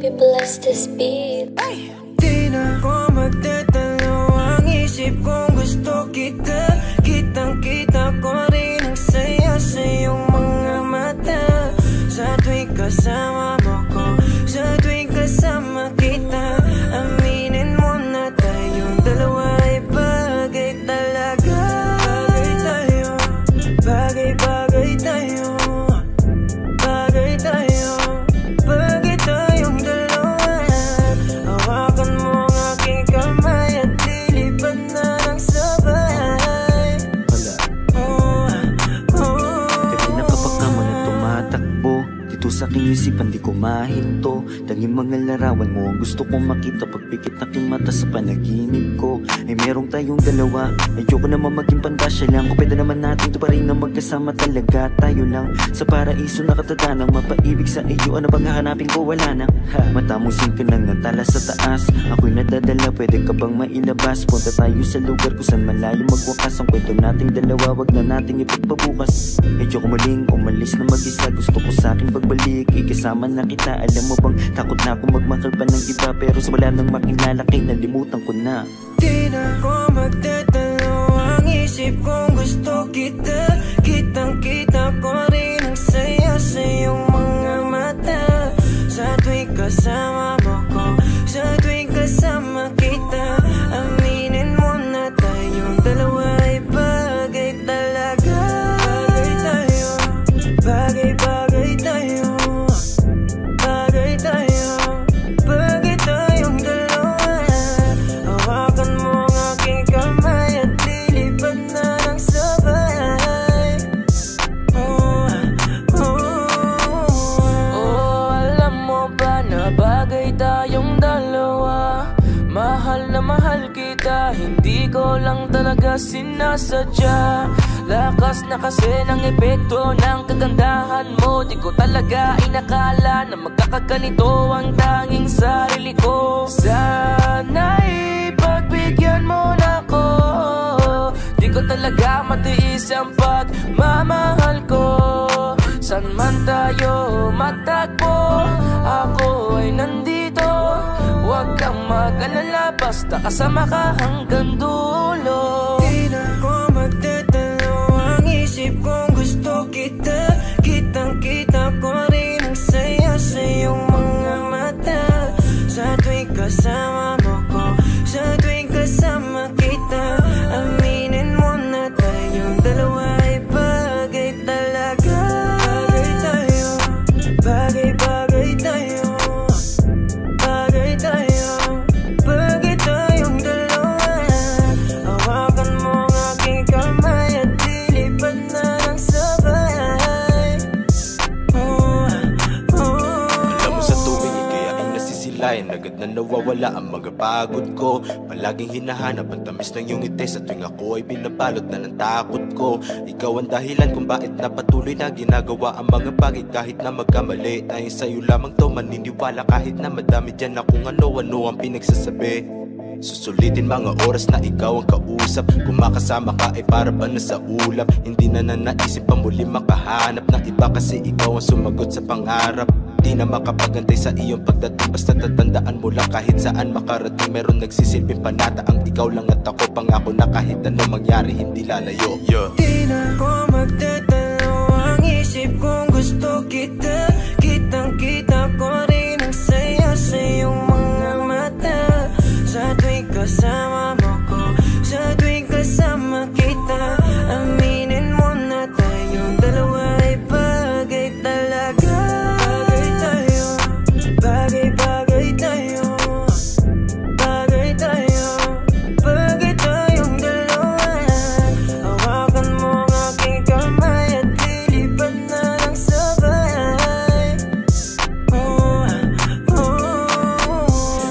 baby, bless this beat. Di na ko magtatalo ang isip kong gusto kita. Kitang-kita ko rin ang saya sa iyong mga mata. Sa tuwing kasama mo ko, sa tuwing kasama kita, aminin mo na tayong dalawa ay bagay talaga. Bagay tayo, bagay-bagay tayo, bagay tayo, bagay tayong dalawa. Hawakan mo ang aking kamay at lilipad na ng sabay. Kanina kapag ka mo na tumatakbo dito sa aking isipan, di ko mahinto. Tanging mga larawan mo ang gusto kong makita. Pagpikit aking mata sa panaginip ko ay merong tayong dalawa. Ayoko naman maging pandasya lang. Kung pwede naman natin to pa rin na magkasama talaga. Tayo lang sa paraiso nakatatanang mapaibig sa iyo. Ano bang hahanapin ko? Wala na. Matamusin ka ng natala sa taas. Ako'y nadadala, pwede ka bang mailabas? Punta tayo sa lugar kung saan malayo magwakas. Ang kwento nating dalawa, wag na nating ipagpabukas. Ayoko muling umalis na mag-isa. Gusto ko sa akin pagbalik, ikasama na kita. Alam mo bang takot na ako magmakal pa ng iba, pero sa wala nang makilalaki, nalimutan ko na. Di na ko magtatalo ang isip kong gusto kita. Kitang-kita ko rin ang saya sa iyong mga mata. Sa tuwing kasama mo ko, sa tuwing kasama kita, aminin mo na tayong dalawa ay bagay talaga. Bagay tayo, bagay-bagay tayo, bagay tayo, bagay tayong dalawa. Hawakan mo ang aking kamay at lilipad na ng sabay. Alam mo ba na bagay tayong dalawa? Mahal na mahal kita, hindi ko lang talaga sinasadya. Lakas na kasi ng epekto ng kagandahan mo. Di ko talaga inakala na magkakaganito ang tanging sarili ko. Sana'y pagbigyan mo na ko. Di ko talaga matiis ang pagmamahal ko. San man tayo matagpo, ako ay nandito. Huwag kang mag-alala, basta kasama ka hanggang dulo. Di na ko magtatalo ang isip kong gusto kita. Kitang-kita ko rin ang saya sa iyong mga mata. Sa tuwing kasama mo ko, sa tuwing kasama kita, aminin mo na tayong dalawa ay bagay talaga. Bagay tayo, bagay-bagay tayo, bagay tayo, bagay tayong dalawa. Hawakan mo ang aking kamay at lilipad na ng sabay. Alam mo sa tuwing ika'y aking nasisilayan, agad na nawawala ang mga pagod ko. Palaging hinahanap ang tamis ng iyong ngiti. Sa tuwing ako ay binabalot na ng takot ko. Ikaw ang dahilan kung bakit na patuloy na ginagawa ang mga bagay kahit na magkamali. Dahil sa'yo lamang to maniniwala kahit na madami dyan na kung ano-ano ang pinagsasabi. Susulitin mga oras na ikaw ang kausap. Kung makasama ka ay para ba na sa ulap. Hindi na naisip pa muli makahanap ng iba, kasi ikaw ang sumagot sa pangarap. Di na makapagantay sa iyong pagdating, basta tatandaan mo lang kahit saan makarating. Meron nagsisilbing panata ang ikaw lang at ako. Pangako na kahit ano mangyari hindi lalayo. Di na ko magtatalo ang isip kong gusto kita. Kitang-kita ko rin ang saya sa iyong mga mata. Sa tuwing kasama mo ko, sa tuwing kasama kita, aminin mo na tayong dalawa ay bagay talaga. Bagay tayo, bagay-bagay tayo, bagay tayo, bagay tayong dalawa. Hawakan mo ang aking kamay at lilipad na ng sabay.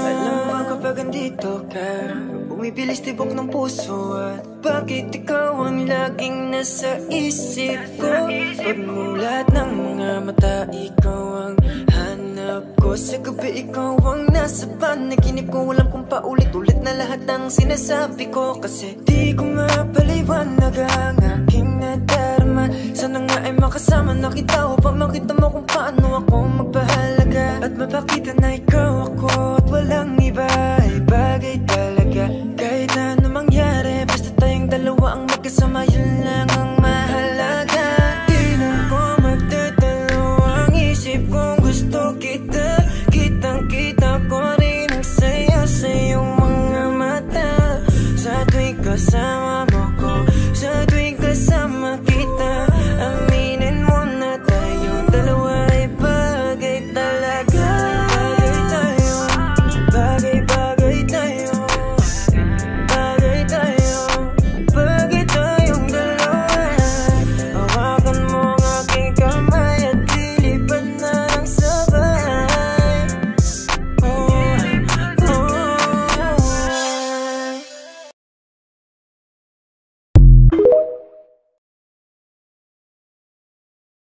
Alam mo kapag andito ka, bumibilis tibok ng puso. At bakit ikaw ang laging nasa isip ko? Pagmulat ng mga mata, ikaw ang hanap ko. Sa gabi ikaw ang nasa panaginip ko. Alam kong paulit-ulit na lahat ng sinasabi ko, kasi di ko nga paliwanag ang aking nadarama. Sana nga ay makasama na kita upang makita mo kung paano ako magpahalaga. At mapakita